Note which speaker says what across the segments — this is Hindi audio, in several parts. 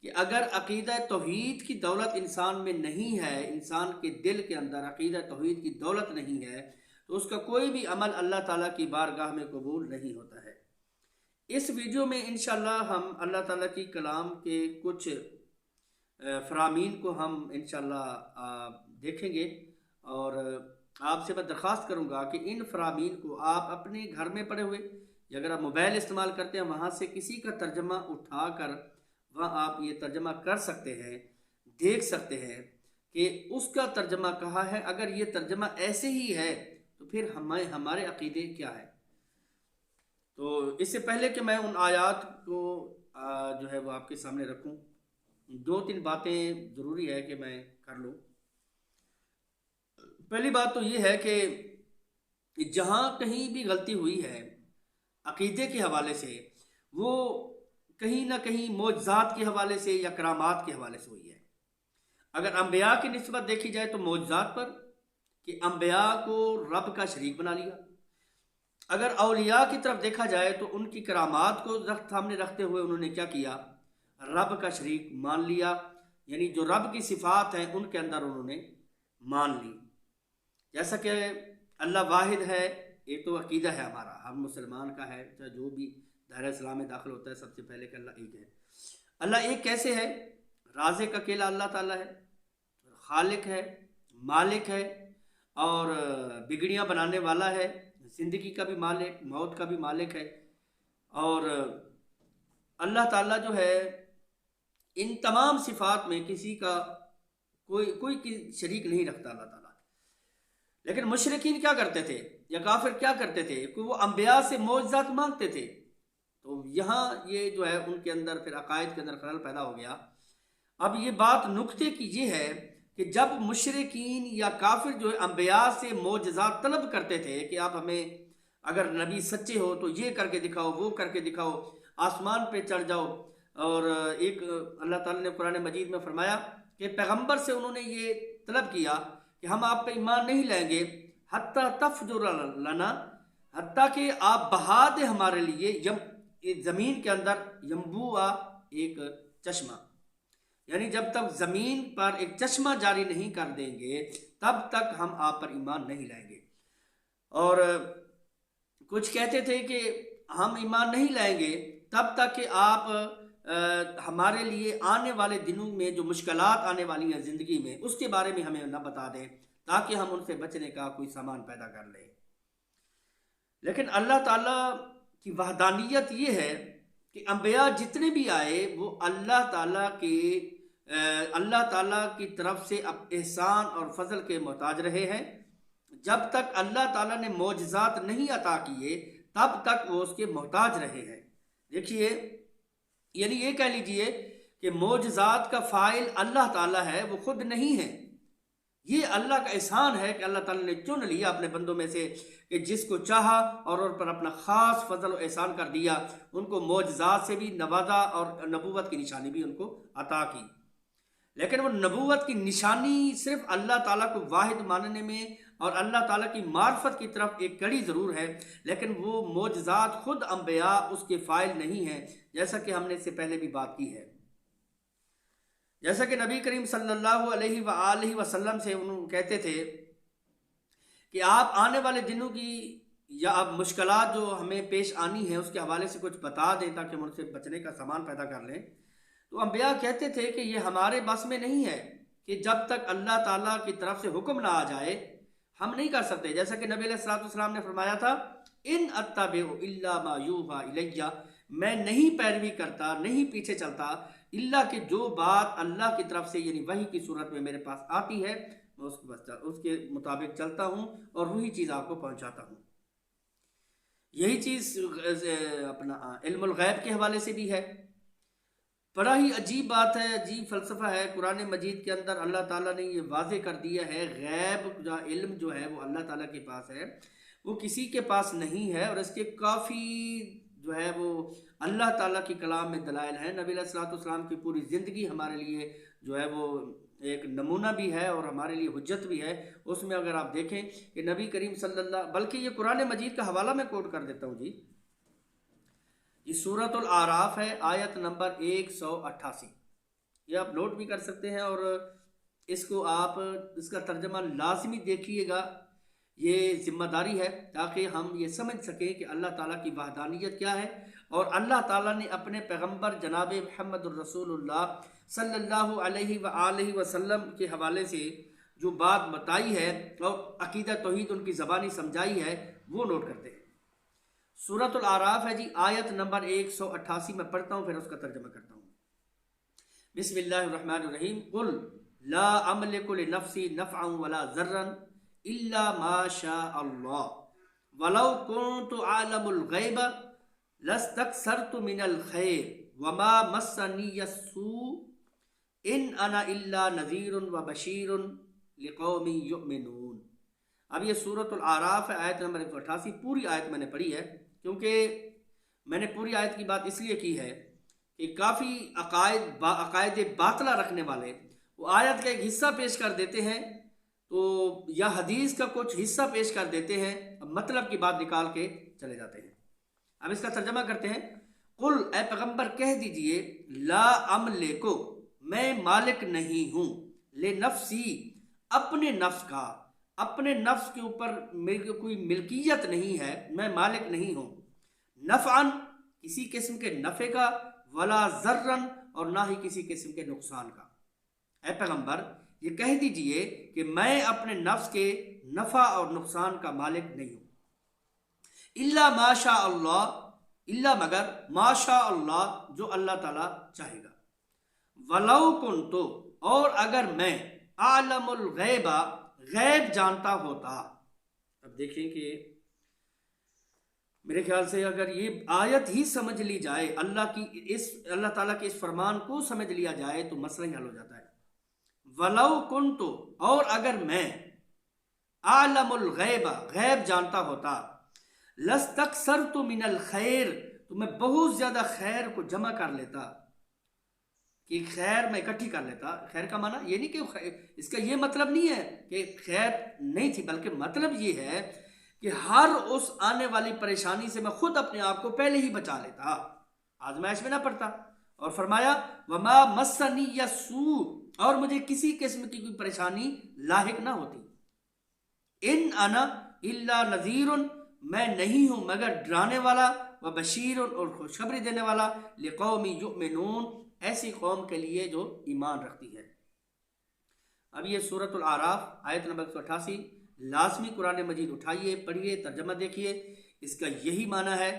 Speaker 1: कि अगर अक़ीदा तौहीद की दौलत इंसान में नहीं है, इंसान के दिल के अंदर अक़ीदा तौहीद की दौलत नहीं है, तो उसका कोई भी अमल अल्लाह ताला की बारगाह में कबूल नहीं होता है। इस वीडियो में इंशाअल्लाह हम अल्लाह ताला की कलाम के कुछ फ़रामीन को हम इंशाअल्लाह देखेंगे। और आपसे मैं दरख्वास्त करूँगा कि इन फ़रामीन को आप अपने घर में पड़े हुए, या अगर आप मोबाइल इस्तेमाल करते हैं वहाँ से किसी का तर्जमा उठा कर वहाँ आप ये तर्जमा कर सकते हैं, देख सकते हैं कि उसका तर्जमा कहाँ है। अगर ये तर्जमा ऐसे ही है तो फिर हमारे अक़ीदे क्या है। तो इससे पहले कि मैं उन आयात को जो है वो आपके सामने रखूं, दो तीन बातें ज़रूरी है कि मैं कर लूं। पहली बात तो ये है कि जहाँ कहीं भी गलती हुई है अक़ीदे के हवाले से, वो कहीं ना कहीं मोजज़ात के हवाले से या करामात के हवाले से हुई है। अगर अम्बिया की निस्बत देखी जाए तो मोजज़ात पर, कि अम्बिया को रब का शरीक बना लिया। अगर औलिया की तरफ देखा जाए तो उनकी करामात को सामने रखते हुए उन्होंने क्या किया, रब का शरीक मान लिया, यानी जो रब की सिफात हैं उनके अंदर उन्होंने मान ली। जैसा कि अल्लाह वाहिद है, एक तो अकीदा है हमारा, हर मुसलमान का है, चाहे जो भी दायरा इस्लाम में दाखिल होता है, सबसे पहले कि अल्लाह एक है। अल्लाह एक कैसे है? राज़िक अकेला अल्लाह ताला है, खालिक है, मालिक है, और बिगड़ियाँ बनाने वाला है, ज़िंदगी का भी मालिक, मौत का भी मालिक है। और अल्लाह ताला जो है इन तमाम सिफ़ात में किसी का कोई शरीक नहीं रखता अल्लाह ताला। लेकिन मुशरिकीन क्या करते थे, या काफिर क्या करते थे कि वो अम्बिया से मोजज़ात मांगते थे। तो यहाँ ये जो है उनके अंदर फिर अकायद के अंदर खलल पैदा हो गया। अब ये बात नुक्ते की ये है कि जब मुशरिकीन या काफिर जो है अम्बिया से मोजज़ात तलब करते थे कि आप हमें, अगर नबी सच्चे हो तो ये करके दिखाओ, वो करके दिखाओ, आसमान पे चढ़ जाओ। और एक अल्लाह ताला ने कुरान मजीद में फरमाया कि पैगंबर से उन्होंने ये तलब किया कि हम आप पे ईमान नहीं लाएंगे हत्ता तफजुर लना, हत्ता कि आप बहा दे हमारे लिए ज़मीन के अंदर यम्बुआ एक चश्मा, यानी जब तक ज़मीन पर एक चश्मा जारी नहीं कर देंगे तब तक हम आप पर ईमान नहीं लाएंगे। और कुछ कहते थे कि हम ईमान नहीं लाएंगे तब तक कि आप हमारे लिए आने वाले दिनों में जो मुश्किलात आने वाली हैं ज़िंदगी में उसके बारे में हमें न बता दें, ताकि हम उनसे बचने का कोई सामान पैदा कर लें। लेकिन अल्लाह ताला की वहदानियत ये है कि अम्बिया जितने भी आए वो अल्लाह ताला की तरफ से अब एहसान और फजल के मोहताज रहे हैं। जब तक अल्लाह ताला ने मोजज़ात नहीं अता किए तब तक वो उसके मोहताज रहे हैं। देखिए, यानी ये कह लीजिए कि मोजज़ात का फ़ाइल अल्लाह ताला है, वो खुद नहीं है। ये अल्लाह का एहसान है कि अल्लाह ताला ने चुन लिया अपने बंदों में से कि जिसको चाहा और उन पर अपना ख़ास फजल और एहसान कर दिया, उनको मोजज़ात से भी नवाजा और नबूवत की निशानी भी उनको अता की। लेकिन वो नबूवत की निशानी सिर्फ अल्लाह ताला को वाहिद मानने में और अल्लाह ताला की मार्फत की तरफ एक कड़ी ज़रूर है, लेकिन वो मोजज़ात खुद अम्बिया उसके फ़ाइल नहीं है, जैसा कि हमने इससे पहले भी बात की है। जैसा कि नबी करीम सल्लल्लाहु अलैहि वसल्लम से उन्होंने कहते थे कि आप आने वाले दिनों की या अब मुश्किलात जो हमें पेश आनी है उसके हवाले से कुछ बता दें ताकि हम उनसे बचने का सामान पैदा कर लें। तो अम्बिया कहते थे कि ये हमारे बस में नहीं है, कि जब तक अल्लाह ताला की तरफ से हुक्म ना आ जाए हम नहीं कर सकते। जैसा कि नबी अलैहिस्सलाम ने फरमाया था, इन अत्तबिउ इल्ला मा यूहा इलैया, मैं नहीं पैरवी करता, नहीं पीछे चलता, इल्ला कि जो बात अल्लाह की तरफ से यानी वही की सूरत में मेरे पास आती है मैं उसके मुताबिक चलता हूँ और वही चीज़ आपको पहुँचाता हूँ। यही चीज़ अपना इल्मुल गैब के हवाले से भी है। बड़ा ही अजीब बात है, अजीब फ़लसफ़ा है। कुरान मजीद के अंदर अल्लाह ताला ने ये वाज़े कर दिया है, गैब का इल्म जो है वो अल्लाह ताला के पास है, वो किसी के पास नहीं है। और इसके काफ़ी जो है वो अल्लाह ताला की कलाम में दलाइल हैं। नबी अलैहिस्सलाम की पूरी ज़िंदगी हमारे लिए जो है वो एक नमूना भी है और हमारे लिए हुज्जत भी है। उसमें अगर आप देखें कि नबी करीम सल्लल्लाहु, बल्कि ये कुरान मजीद का हवाला मैं कोट कर देता हूँ जी। ये सूरतुल आराफ है, आयत नंबर 188। ये आप नोट भी कर सकते हैं और इसको आप इसका तर्जमा लाजमी देखिएगा। ये जिम्मेदारी है ताकि हम ये समझ सकें कि अल्लाह ताला की वहदानियत क्या है और अल्लाह ताला ने अपने पैगंबर जनाब मुहम्मदुर रसूलुल्लाह सल्लल्लाहु अलैहि वसल्लम के हवाले से जो बात बताई है और अकीदा तौहीद उनकी ज़बानी समझाई है वो नोट करते हैं। सूरतुल आराफ है जी, आयत नंबर 188 में पढ़ता हूँ, फिर उसका तर्जमा करता हूँ। बिस्मिल्लाहिर्रहमानिर्रहीम। कुल ला अमलिकु लिनफ्सी नफ़अन वला ज़र्रन इल्ला मा शा अल्लाह वलौ कुन्तु आलमुल गैब लस्तक्सरतु मिनल खैर वमा मस्सनियस्सू इन अना इल्ला नज़ीरुन व बशीरुन लिक़ौमिन युमिनून। अब ये सूरतुल आराफ है, आयत नंबर 188। पूरी आयत मैंने पढ़ी है क्योंकि मैंने पूरी आयत की बात इसलिए की है कि काफ़ी अकायद बातला रखने वाले वो आयत का एक हिस्सा पेश कर देते हैं तो या हदीस का कुछ हिस्सा पेश कर देते हैं, मतलब की बात निकाल के चले जाते हैं। अब इसका तर्जमा करते हैं। कुल ए पैगंबर कह दीजिए, ला अमले को मैं मालिक नहीं हूँ, ले नफ्सी अपने नफ्स का, अपने नफ्स के ऊपर मेरी कोई मिल्कियत नहीं है, मैं मालिक नहीं हूँ। नफ़अन किसी किस्म के नफ़े का, वला ज़र्रन और ना ही किसी किस्म के नुकसान का। ए पैगंबर ये कह दीजिए कि मैं अपने नफ्स के नफ़ा और नुकसान का मालिक नहीं हूँ। इल्ला माशा अल्लाह, इल्ला मगर माशा अल्लाह जो अल्लाह ताला चाहेगा। वलौ कुन्तु और अगर मैं आलमुल गैबा गैब जानता होता। अब देखिए कि मेरे ख्याल से अगर ये आयत ही समझ ली जाए, अल्लाह ताला के इस फरमान को समझ लिया जाए तो मसला ही हल हो जाता है। वलौ कुन्तु और अगर मैं आलमुल गैबा गैब जानता होता, लस्तक्सरतु मिनल खैर तो मैं बहुत ज्यादा खैर को जमा कर लेता, कि खैर मैं इकट्ठी कर लेता। खैर का माना ये नहीं कि इसका ये मतलब नहीं है कि खैर नहीं थी, बल्कि मतलब ये है कि हर उस आने वाली परेशानी से मैं खुद अपने आप को पहले ही बचा लेता, आजमाइश में ना पड़ता। और फरमाया वमा मस्सनी यसू और मुझे किसी किस्म की कोई परेशानी लाहिक ना होती। इन अना इल्ला नज़ीरुन मैं नहीं हूं मगर डराने वाला, व बशीरुन और खुशखबरी देने वाला, लिक़ौमी युमिनून ऐसी कौम के लिए जो ईमान रखती है। अब ये सूरतुल आराफ आयत नंबर 188 लाजमी कुरान मजीद उठाइए, पढ़िए, तर्जमा देखिए, इसका यही माना है।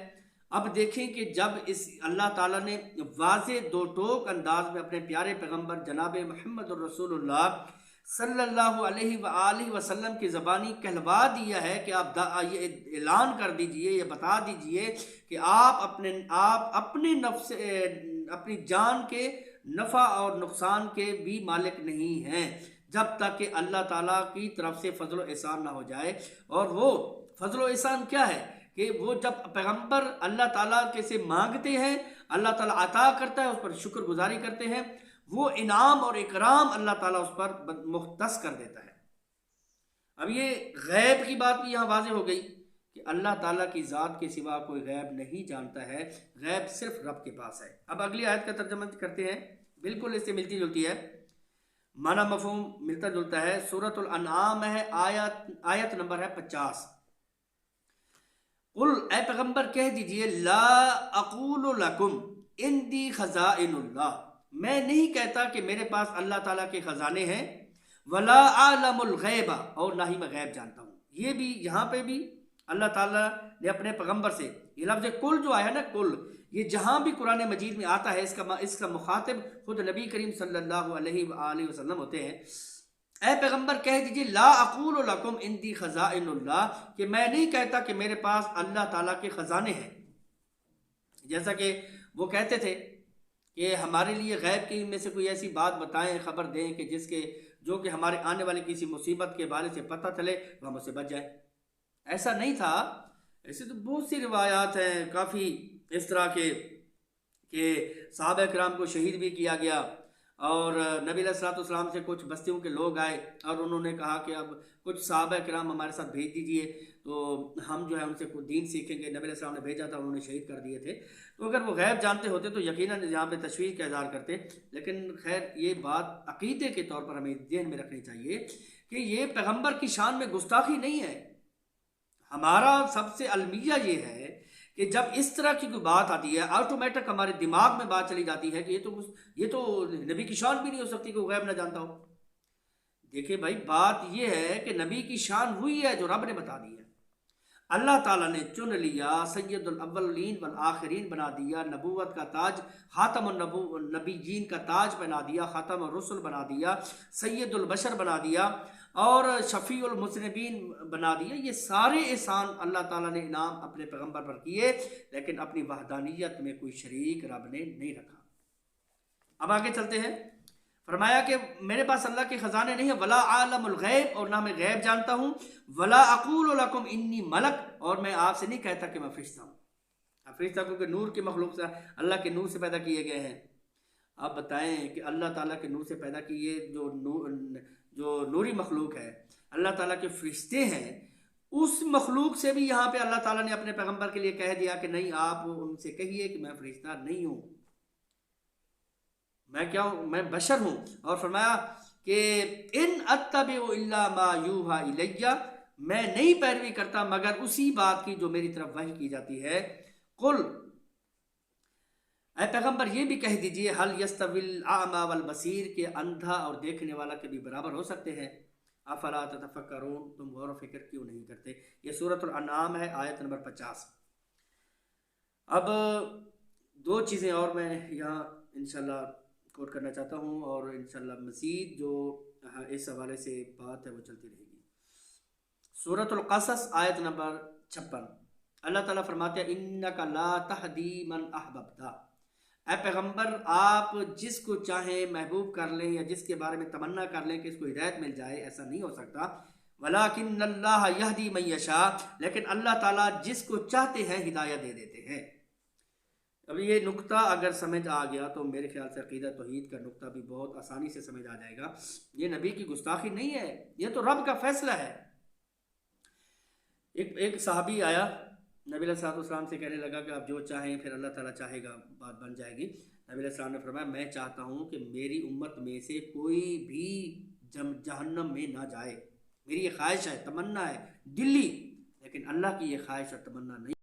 Speaker 1: अब देखें कि जब इस अल्लाह ताला ने वाज़े दो टोक अंदाज में अपने प्यारे पैगंबर जनाब मुहम्मदुर रसूलुल्लाह सल्लल्लाहु अलैहि वसल्लम की ज़बानी कहलवा दिया है कि आप ये ऐलान कर दीजिए, ये बता दीजिए कि आप अपने नफ्स अपनी जान के नफ़ा और नुकसान के भी मालिक नहीं हैं जब तक कि अल्लाह ताला की तरफ से फजल एहसान ना हो जाए। और वो फजल एहसान क्या है कि वो जब पैगंबर अल्लाह ताला के से मांगते हैं, अल्लाह ताला अता करता है, उस पर शुक्रगुजारी करते हैं, वो इनाम और इकराम अल्लाह ताला उस पर मुख्तस कर देता है। अब ये गैब की बात भी यहाँ वाज़ेह हो गई कि अल्लाह ताला की ज़ात के सिवा कोई गैब नहीं जानता है, गैब सिर्फ रब के पास है। अब अगली आयत का तर्जुमा करते हैं, बिल्कुल इससे मिलती जुलती है, माना मफहूम मिलता जुलता है। सूरतुल अनआम है, आयत नंबर है 50। कुल ए पैगंबर कह दीजिए, ला अक़ूलु लकुम इंदी खज़ाइनुल्लाह मैं नहीं कहता कि मेरे पास अल्लाह ताला के खजाने हैं, वला आलमुल गैबा और ना ही मैं गैब जानता हूँ। ये भी यहाँ पे भी अल्लाह ताला ने अपने पैगंबर से ये लफ्ज़ कुल जो आया ना, कुल ये जहाँ भी कुरान मजीद में आता है इसका मुखातिब खुद नबी करीम सल्लल्लाहु अलैहि वसल्लम होते हैं। ऐ पैगंबर कह दीजिए, ला अक़ूलु लकुम इंदी खज़ाइनुल्लाह कि मैं नहीं कहता कि मेरे पास अल्लाह ताला के ख़जाने हैं। जैसा कि वो कहते थे कि हमारे लिए गैब की में से कोई ऐसी बात बताएं, खबर दें कि जो कि हमारे आने वाली किसी मुसीबत के बारे से पता चले तो हम उससे बच जाए। ऐसा नहीं था। ऐसे तो बहुत सी रिवायात हैं काफ़ी इस तरह के कि सहाबा किराम को शहीद भी किया गया और नबी अलैहिस्सलाम से कुछ बस्तियों के लोग आए और उन्होंने कहा कि अब कुछ सहाबा किराम हमारे साथ भेज दीजिए, तो हम जो है उनसे कुछ दीन सीखेंगे। नबी अलैहिस्सलाम ने भेजा था, उन्होंने शहीद कर दिए थे। तो अगर वो गैब जानते होते तो यकीनन यहाँ पे तशवीश का इज़हार करते। लेकिन खैर, ये बात अकीदे के तौर पर हमें ध्यान में रखनी चाहिए कि ये पैगम्बर की शान में गुस्ताखी नहीं है। हमारा सबसे अलमिया ये है कि जब इस तरह की कोई बात आती है, ऑटोमेटिक हमारे दिमाग में बात चली जाती है कि ये तो नबी की शान भी नहीं हो सकती कि वो गैब ना जानता हो। देखिए भाई, बात ये है कि नबी की शान हुई है जो रब ने बता दी है। अल्लाह ताला ने चुन लिया, सैयदुल अव्वलीन वल आखिरीन बना दिया, नबूवत का ताज, खातमुन नबीयीन का ताज बना दिया, खातमुर रुसुल बना दिया, सैयदुल बशर बना दिया और शफीउल मुज़निबीन बना दिया। ये सारे एहसान अल्लाह ताला ने इनाम अपने पैगंबर पर किए, लेकिन अपनी वहदानियत में कोई शरीक रब ने नहीं रखा। अब आगे चलते हैं। फरमाया कि मेरे पास अल्लाह के ख़जाने नहीं है, वला आलमुल गैब, और ना मैं गैब जानता हूँ, वला अक़ूलु लकुम इन्नी मलक, और मैं आपसे नहीं कहता कि मैं फरिश्ता हूँ। अब फरिश्ता क्योंकि नूर की मखलूक से, अल्लाह के नूर से पैदा किए गए हैं। आप बताएं कि अल्लाह ताला के नूर से पैदा किए जो नूरी मखलूक है, अल्लाह ताला के फरिश्ते हैं, उस मखलूक से भी यहाँ पे अल्लाह ताला ने अपने पैगम्बर के लिए कह दिया कि नहीं, आप उनसे कहिए कि मैं फरिश्ता नहीं हूँ, मैं क्या हूँ, मैं बशर हूँ। और फरमाया कि इन अत्तबिउ इल्ला मा यूहा इलैया, मैं नहीं पैरवी करता मगर उसी बात की जो मेरी तरफ वही की जाती है। कुल, ऐ पैगंबर ये भी कह दीजिए, हल यस्तविल आमा वल बसीर, के अंधा और देखने वाला के भी बराबर हो सकते हैं। अफला ततफक्करून, तुम गौर व फिक्र क्यों नहीं करते। ये सूरतुल अनाम है, आयत नंबर 50। अब दो चीज़ें और मैं यहाँ इंशाल्लाह कोट करना चाहता हूँ और इंशाल्लाह मज़ीद जो इस हवाले से बात है वो चलती रहेगी। सूरतुल क़सस आयत नंबर 56, अल्लाह ताला फरमाते हैं, इन्नका ला तहदी मन अहबब्ता, ऐ पैगम्बर आप जिसको चाहें महबूब कर लें या जिसके बारे में तमन्ना कर लें कि इसको हिदायत मिल जाए, ऐसा नहीं हो सकता। वलाकिन्नल्लाह यहदी मन यशा, लेकिन अल्लाह ताला जिसको चाहते हैं हिदायत दे देते हैं। अब ये नुक्ता अगर समझ आ गया तो मेरे ख्याल से अकीदा तौहीद का नुक्ता भी बहुत आसानी से समझ आ जाएगा। ये नबी की गुस्ताखी नहीं है, ये तो रब का फैसला है। एक सहाबी आया नबी अलैहिस्सलाम से कहने लगा कि आप जो चाहें फिर अल्लाह ताला चाहेगा बात बन जाएगी। नबी अलैहिस्सलाम ने फरमाया, मैं चाहता हूँ कि मेरी उम्मत में से कोई भी जहन्नम में ना जाए। मेरी ये ख्वाहिश है, तमन्ना है दिल्ली, लेकिन अल्लाह की ये ख्वाहिश और तमन्ना नहीं।